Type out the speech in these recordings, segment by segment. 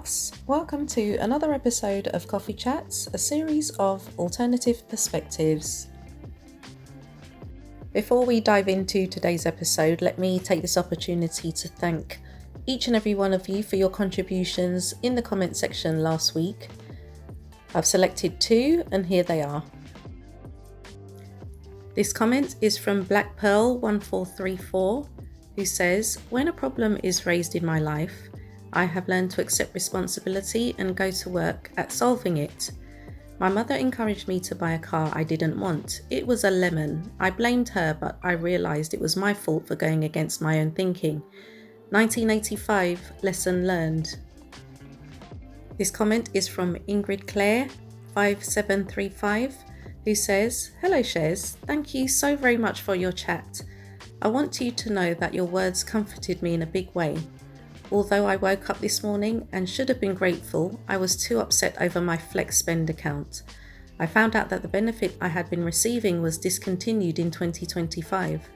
loves, welcome to another episode of Coffee Chats, a series of alternative perspectives. Before we dive into today's episode, let me take this opportunity to thank each and every one of you for your contributions in the comment section last week. I've selected 2 and here they are. This comment is from Black Pearl 1434, who says, "When a problem is raised in my life, I have learned to accept responsibility and go to work at solving it. My mother encouraged me to buy a car I didn't want. It was a lemon. I blamed her, but I realised it was my fault for going against my own thinking. 1985, lesson learned." This comment is from Ingrid Clare 5735, who says, "Hello Chez, thank you so very much for your chat. I want you to know that your words comforted me in a big way. Although I woke up this morning and should have been grateful, I was too upset over my Flex Spend account. I found out that the benefit I had been receiving was discontinued in 2025.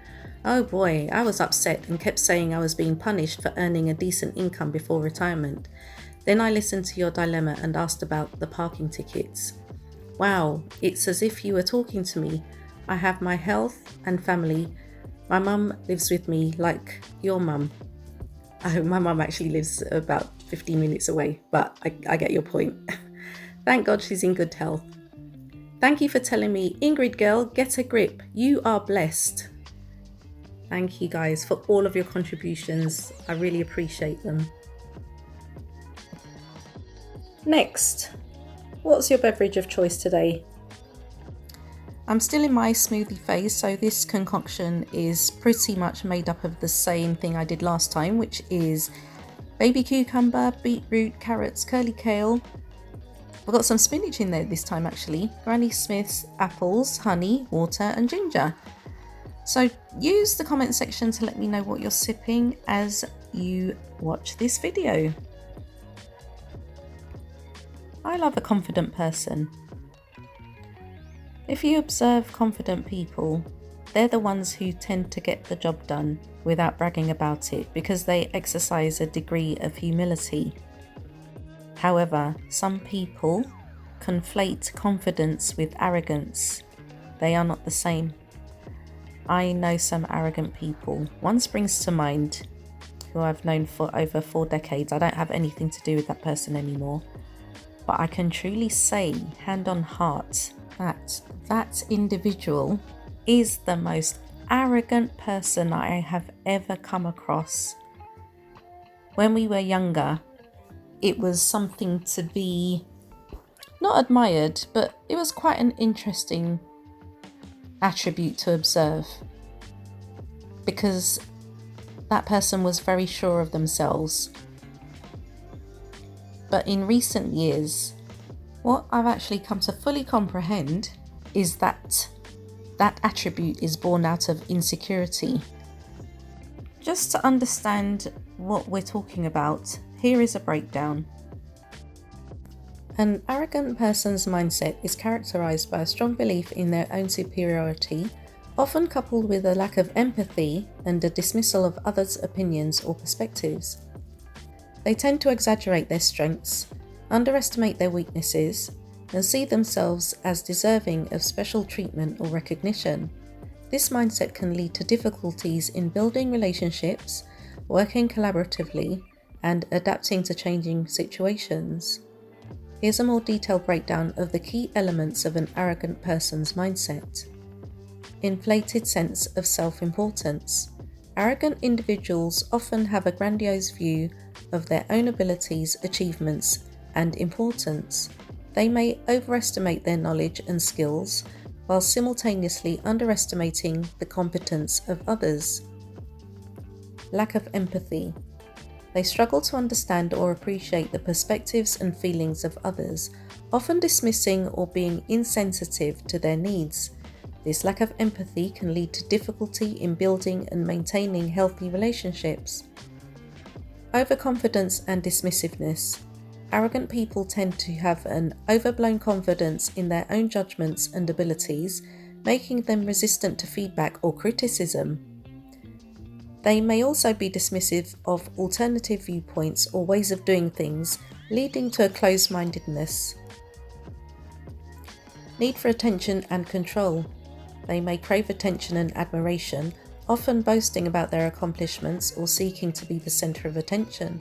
Oh boy, I was upset and kept saying I was being punished for earning a decent income before retirement. Then I listened to your dilemma and asked about the parking tickets. Wow, it's as if you were talking to me. I have my health and family. My mum lives with me like your mum." My mum actually lives about 15 minutes away, but I get your point. "Thank God she's in good health. Thank you for telling me, Ingrid girl, get a grip. You are blessed." Thank you guys for all of your contributions. I really appreciate them. Next, what's your beverage of choice today? I'm still in my smoothie phase, so this concoction is pretty much made up of the same thing I did last time, which is baby cucumber, beetroot, carrots, curly kale. I've got some spinach in there this time actually, Granny Smith's, apples, honey, water and ginger. So use the comment section to let me know what you're sipping as you watch this video. I love a confident person. If you observe confident people, they're the ones who tend to get the job done without bragging about it because they exercise a degree of humility. However, some people conflate confidence with arrogance. They are not the same. I know some arrogant people. One springs to mind, who I've known for over 4 decades. I don't have anything to do with that person anymore. But I can truly say, hand on heart, that individual is the most arrogant person I have ever come across. When we were younger, it was something to be not admired, but it was quite an interesting attribute to observe because that person was very sure of themselves. But in recent years, what I've actually come to fully comprehend is that that attribute is born out of insecurity. Just to understand what we're talking about, here is a breakdown. An arrogant person's mindset is characterized by a strong belief in their own superiority, often coupled with a lack of empathy and a dismissal of others' opinions or perspectives. They tend to exaggerate their strengths, underestimate their weaknesses, and see themselves as deserving of special treatment or recognition. This mindset can lead to difficulties in building relationships, working collaboratively, and adapting to changing situations. Here's a more detailed breakdown of the key elements of an arrogant person's mindset. Inflated sense of self-importance. Arrogant individuals often have a grandiose view of their own abilities, achievements, and importance. They may overestimate their knowledge and skills while simultaneously underestimating the competence of others. Lack of empathy. They struggle to understand or appreciate the perspectives and feelings of others, often dismissing or being insensitive to their needs. This lack of empathy can lead to difficulty in building and maintaining healthy relationships. Overconfidence and dismissiveness. Arrogant people tend to have an overblown confidence in their own judgments and abilities, making them resistant to feedback or criticism. They may also be dismissive of alternative viewpoints or ways of doing things, leading to a closed-mindedness. Need for attention and control. They may crave attention and admiration, often boasting about their accomplishments or seeking to be the centre of attention.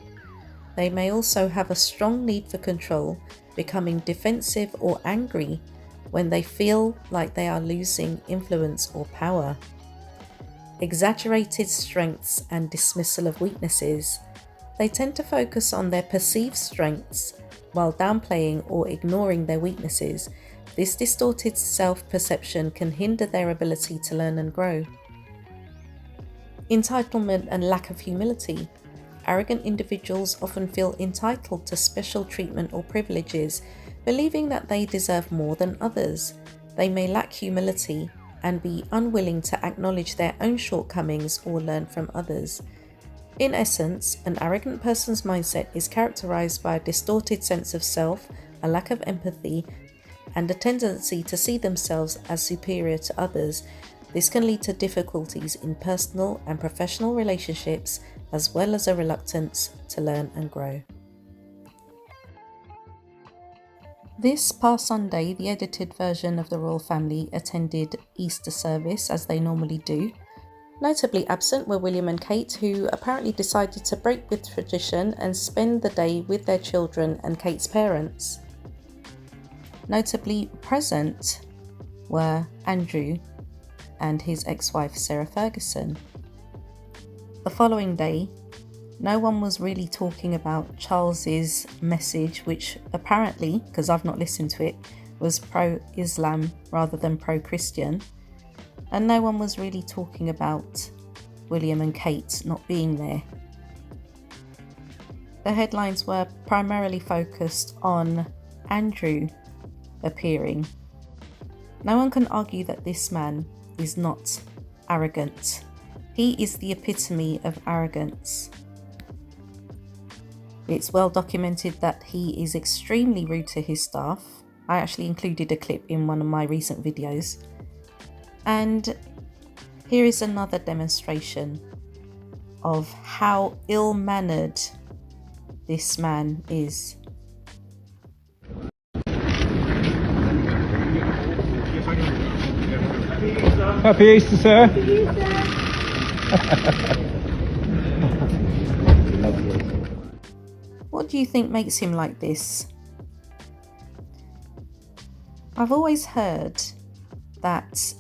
They may also have a strong need for control, becoming defensive or angry when they feel like they are losing influence or power. Exaggerated strengths and dismissal of weaknesses. They tend to focus on their perceived strengths while downplaying or ignoring their weaknesses. This distorted self-perception can hinder their ability to learn and grow. Entitlement and lack of humility. Arrogant individuals often feel entitled to special treatment or privileges, believing that they deserve more than others. They may lack humility and be unwilling to acknowledge their own shortcomings or learn from others. In essence, an arrogant person's mindset is characterized by a distorted sense of self, a lack of empathy, and a tendency to see themselves as superior to others. This can lead to difficulties in personal and professional relationships, as well as a reluctance to learn and grow. This past Sunday, the edited version of the royal family attended Easter service as they normally do. Notably absent were William and Kate, who apparently decided to break with tradition and spend the day with their children and Kate's parents. Notably present were Andrew and his ex-wife Sarah Ferguson. The following day, no one was really talking about Charles's message, which apparently, because I've not listened to it, was pro-Islam rather than pro-Christian. And no one was really talking about William and Kate not being there. The headlines were primarily focused on Andrew appearing. No one can argue that this man is not arrogant. He is the epitome of arrogance. It's well documented that he is extremely rude to his staff. I actually included a clip in one of my recent videos. And here is another demonstration of how ill-mannered this man is. Happy Easter, sir. What do you think makes him like this? I've always heard that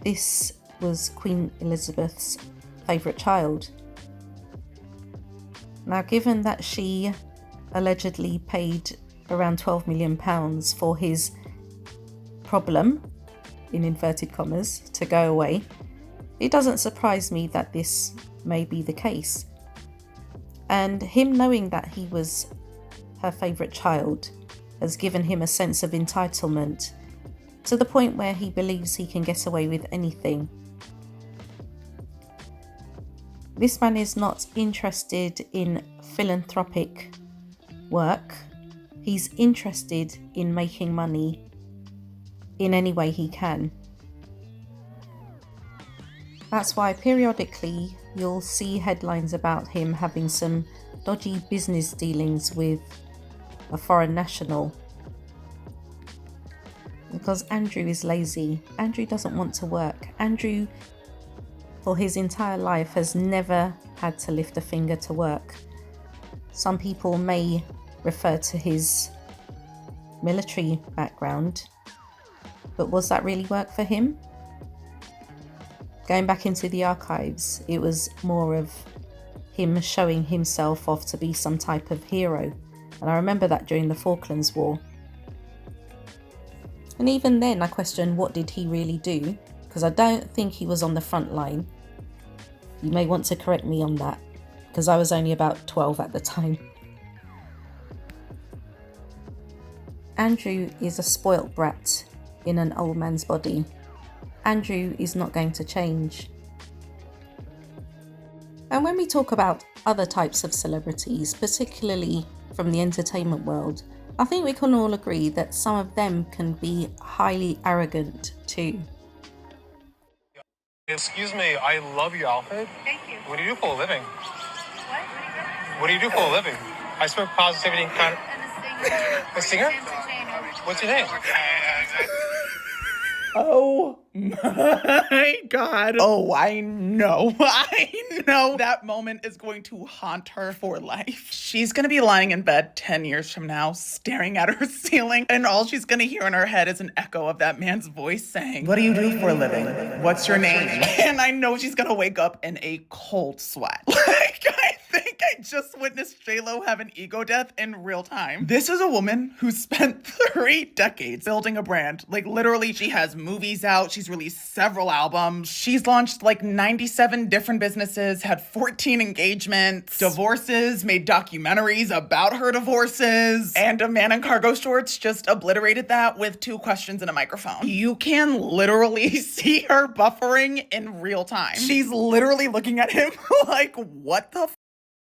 this was Queen Elizabeth's favourite child. Now, given that she allegedly paid around £12 million for his problem, in inverted commas, to go away, it doesn't surprise me that this may be the case. And him knowing that he was her favourite child has given him a sense of entitlement to the point where he believes he can get away with anything. This man is not interested in philanthropic work. He's interested in making money in any way he can. That's why periodically you'll see headlines about him having some dodgy business dealings with a foreign national. Because Andrew is lazy. Andrew doesn't want to work. Andrew, for his entire life, has never had to lift a finger to work. Some people may refer to his military background, but was that really work for him? Going back into the archives, it was more of him showing himself off to be some type of hero. And I remember that during the Falklands War. And even then I questioned, what did he really do? Because I don't think he was on the front line. You may want to correct me on that, because I was only about 12 at the time. Andrew is a spoilt brat in an old man's body. Andrew is not going to change. And when we talk about other types of celebrities, particularly from the entertainment world, I think we can all agree that some of them can be highly arrogant too. Excuse me, I love your outfit. Thank you. What do you do for a living? What? What do you do for a living? I spoke positivity. A singer? What's your name? Oh my God. Oh, I know. I know that moment is going to haunt her for life. She's going to be lying in bed 10 years from now, staring at her ceiling, and all she's going to hear in her head is an echo of that man's voice saying, "What do you do for a living? What's your name?" And I know she's going to wake up in a cold sweat. I think I just witnessed J-Lo have an ego death in real time. This is a woman who spent 3 decades building a brand. Like, literally, she has movies out. She's released several albums. She's launched like 97 different businesses, had 14 engagements, divorces, made documentaries about her divorces, and a man in cargo shorts just obliterated that with 2 questions and a microphone. You can literally see her buffering in real time. She's literally looking at him like, what the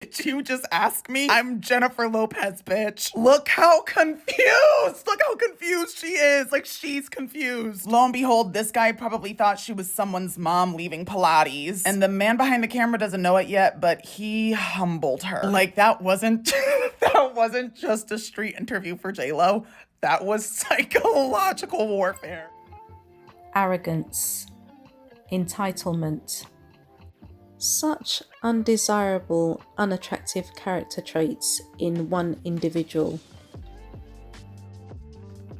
did you just ask me? I'm Jennifer Lopez, bitch. Look how confused. Look how confused she is. Like, she's confused. Lo and behold, this guy probably thought she was someone's mom leaving Pilates. And the man behind the camera doesn't know it yet, but he humbled her. Like, that wasn't just a street interview for J-Lo. That was psychological warfare. Arrogance, entitlement. Such undesirable, unattractive character traits in one individual.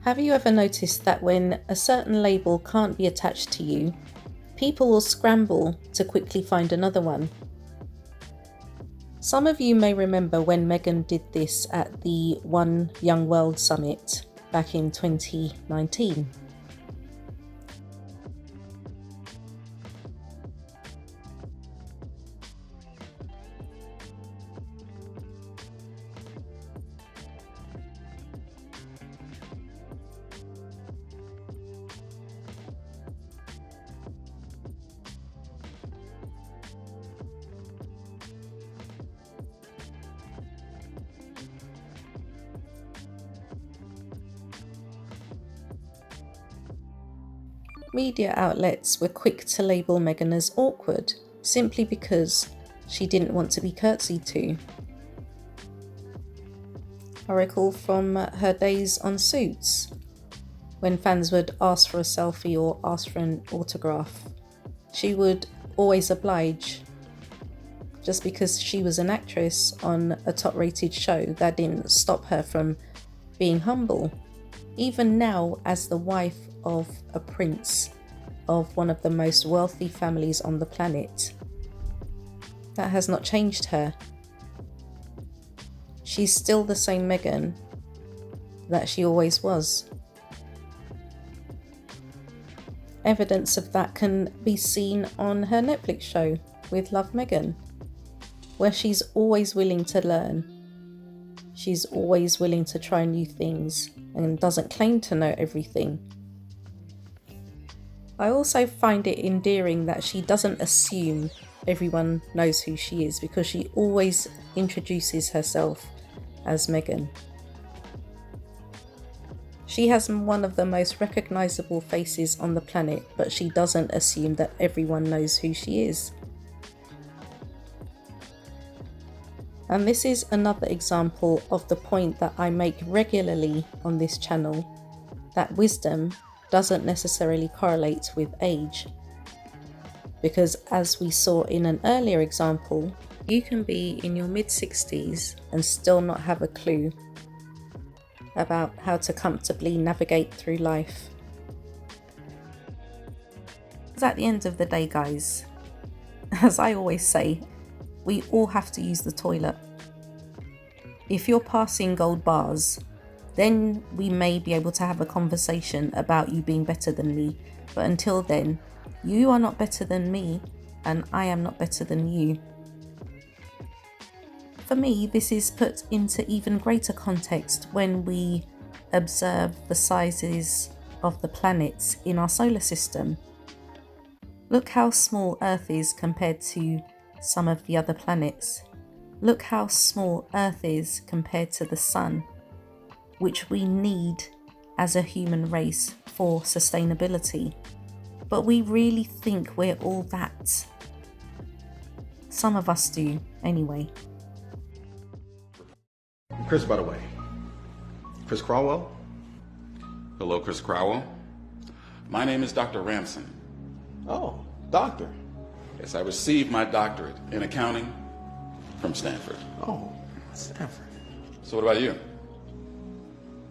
Have you ever noticed that when a certain label can't be attached to you, people will scramble to quickly find another one? Some of you may remember when Meghan did this at the One Young World Summit back in 2019. Media outlets were quick to label Meghan as awkward, simply because she didn't want to be curtsied to. I recall from her days on Suits, when fans would ask for a selfie or ask for an autograph. She would always oblige. Just because she was an actress on a top-rated show, that didn't stop her from being humble. Even now, as the wife of a prince of one of the most wealthy families on the planet, that has not changed her. She's still the same Meghan that she always was. Evidence of that can be seen on her Netflix show with Love Meghan, where she's always willing to learn. She's always willing to try new things and doesn't claim to know everything. I also find it endearing that she doesn't assume everyone knows who she is, because she always introduces herself as Meghan. She has one of the most recognizable faces on the planet, but she doesn't assume that everyone knows who she is. And this is another example of the point that I make regularly on this channel, that wisdom doesn't necessarily correlate with age. Because as we saw in an earlier example, you can be in your mid-60s and still not have a clue about how to comfortably navigate through life. Because at the end of the day, guys, as I always say, we all have to use the toilet. If you're passing gold bars, then we may be able to have a conversation about you being better than me. But until then, you are not better than me, and I am not better than you. For me, this is put into even greater context when we observe the sizes of the planets in our solar system. Look how small Earth is compared to some of the other planets. Look how small Earth is compared to the Sun, which we need as a human race for sustainability. But we really think we're all that. Some of us do, anyway. Chris, by the way. Chris Crowell? Hello, Chris Crowell. My name is Dr. Ramson. Oh, doctor. Yes, I received my doctorate in accounting from Stanford. Oh, Stanford. So what about you?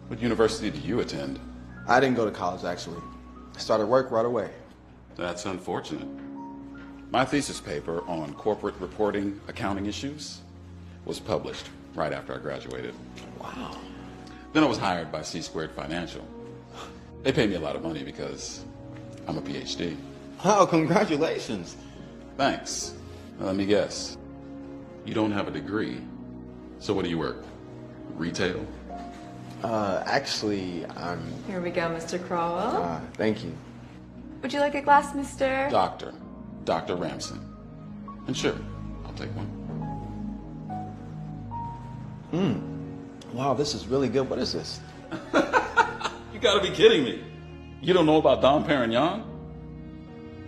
What university did you attend? I didn't go to college, actually. I started work right away. That's unfortunate. My thesis paper on corporate reporting accounting issues was published right after I graduated. Wow. Then I was hired by C-Squared Financial. They pay me a lot of money because I'm a PhD. Oh, congratulations. Thanks. Now, let me guess. You don't have a degree. So what do you work? Retail? Actually, I'm... Here we go, Mr. Crowell. Thank you. Would you like a glass, Mr.? Dr. Ramson. And sure, I'll take one. Wow, this is really good. What is this? You gotta be kidding me. You don't know about Dom Perignon?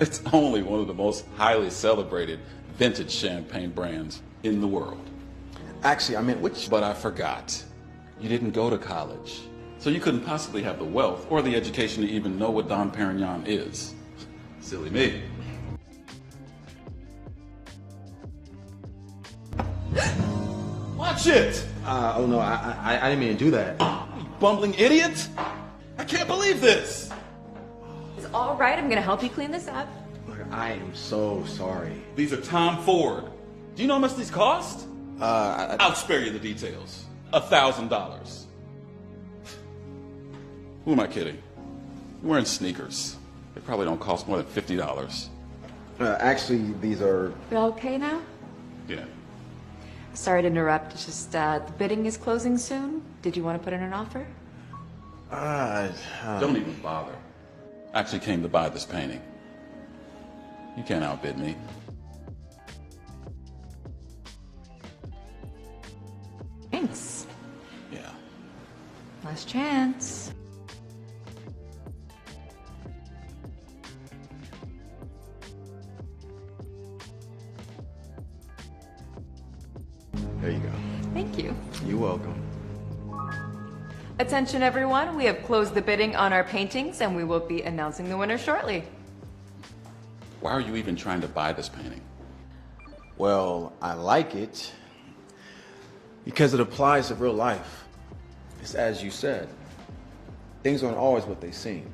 It's only one of the most highly celebrated vintage champagne brands in the world. Actually, I meant which... But I forgot. You didn't go to college. So you couldn't possibly have the wealth or the education to even know what Dom Perignon is. Silly me. Watch it! Oh no, I didn't mean to do that. You bumbling idiot! I can't believe this! It's all right. I'm going to help you clean this up. Look, I am so sorry. These are Tom Ford. Do you know how much these cost? I'll spare you the details. $1,000. Who am I kidding? You're wearing sneakers. They probably don't cost more than $50. Actually, these are... You all okay now? Yeah. Sorry to interrupt. It's just the bidding is closing soon. Did you want to put in an offer? Don't even bother. I actually came to buy this painting. You can't outbid me. Thanks. Yeah. Last chance. There you go. Thank you. You're welcome. Attention, everyone. We have closed the bidding on our paintings, and we will be announcing the winner shortly. Why are you even trying to buy this painting? Well, I like it because it applies to real life. It's as you said. Things aren't always what they seem.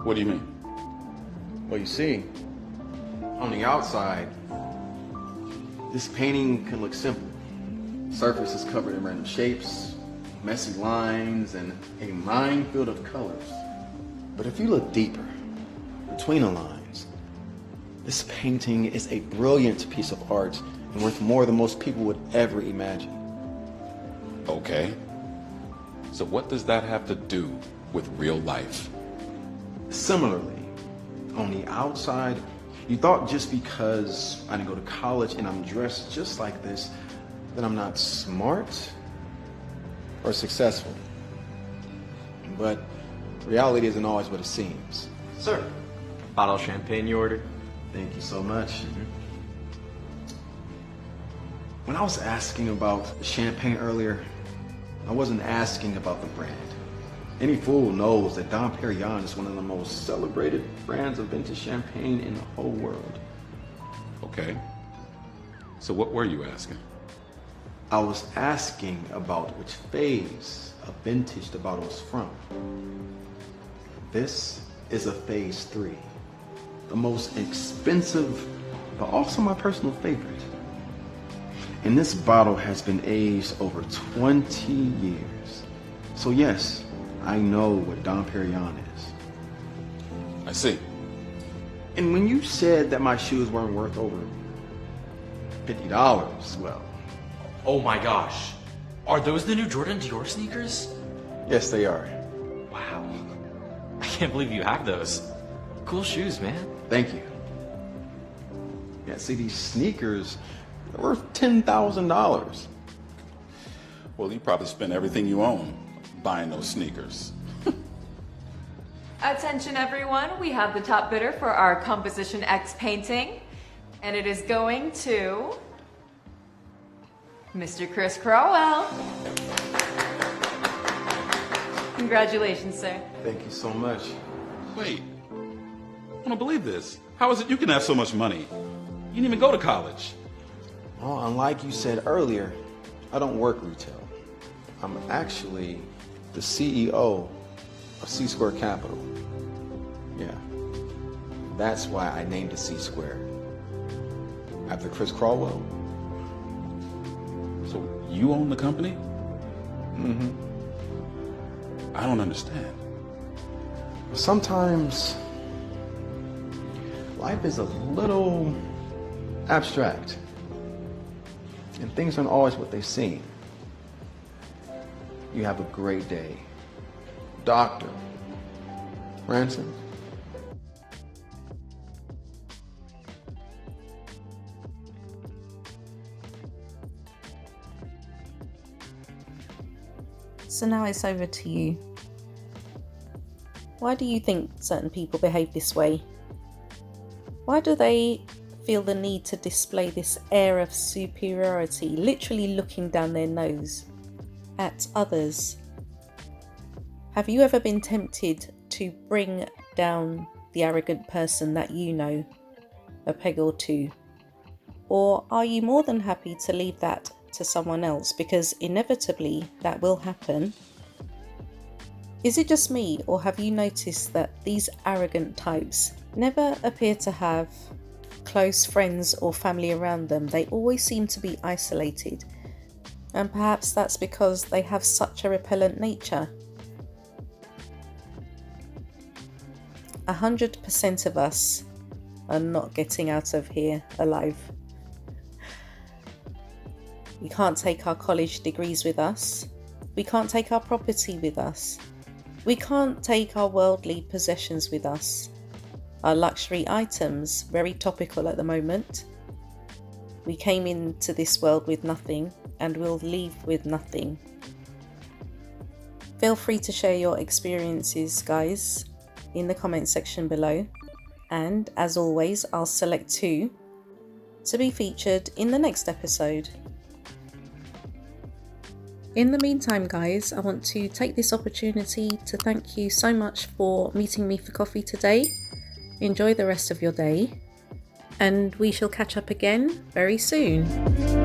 What do you mean? Well, you see, on the outside, this painting can look simple. Surface is covered in random shapes, messy lines, and a minefield of colors. But if you look deeper, between the lines, this painting is a brilliant piece of art and worth more than most people would ever imagine. Okay. So what does that have to do with real life? Similarly, on the outside, you thought just because I didn't go to college and I'm dressed just like this, that I'm not smart or successful. But reality isn't always what it seems. Sir, bottle of champagne you ordered? Thank you so much. When I was asking about champagne earlier, I wasn't asking about the brand. Any fool knows that Dom Perignon is one of the most celebrated brands of vintage champagne in the whole world. Okay. So what were you asking? I was asking about which phase of vintage the bottle is from. This is a phase 3. The most expensive, but also my personal favorite. And this bottle has been aged over 20 years. So yes, I know what Dom Perignon is. I see. And when you said that my shoes weren't worth over $50, well... Oh my gosh. Are those the new Jordan Dior sneakers? Yes, they are. Wow. I can't believe you have those. Cool shoes, man. Thank you. Yeah, see, these sneakers are worth $10,000. Well, you probably spent everything you own buying those sneakers. Attention, everyone. We have the top bidder for our Composition X painting, and it is going to Mr. Chris Crowell. Congratulations, sir. Thank you so much. Wait, I don't believe this. How is it you can have so much money? You didn't even go to college. Well, unlike you said earlier, I don't work retail. I'm actually the CEO of C-Square Capital. Yeah, that's why I named it C-Square. After Chris Caldwell. So you own the company? Mm-hmm. I don't understand. Sometimes life is a little abstract and things aren't always what they seem. You have a great day. Dr. Ransom. So now it's over to you. Why do you think certain people behave this way? Why do they feel the need to display this air of superiority, literally looking down their nose at others? Have you ever been tempted to bring down the arrogant person that you know a peg or two? Or are you more than happy to leave that to someone else, because inevitably that will happen? Is it just me, or have you noticed that these arrogant types never appear to have close friends or family around them? They always seem to be isolated, and perhaps that's because they have such a repellent nature. 100% of us are not getting out of here alive. We can't take our college degrees with us. We can't take our property with us. We can't take our worldly possessions with us. Our luxury items, very topical at the moment. We came into this world with nothing and will leave with nothing. Feel free to share your experiences, guys, in the comment section below. And as always, I'll select 2 to be featured in the next episode. In the meantime, guys, I want to take this opportunity to thank you so much for meeting me for coffee today. Enjoy the rest of your day, and we shall catch up again very soon.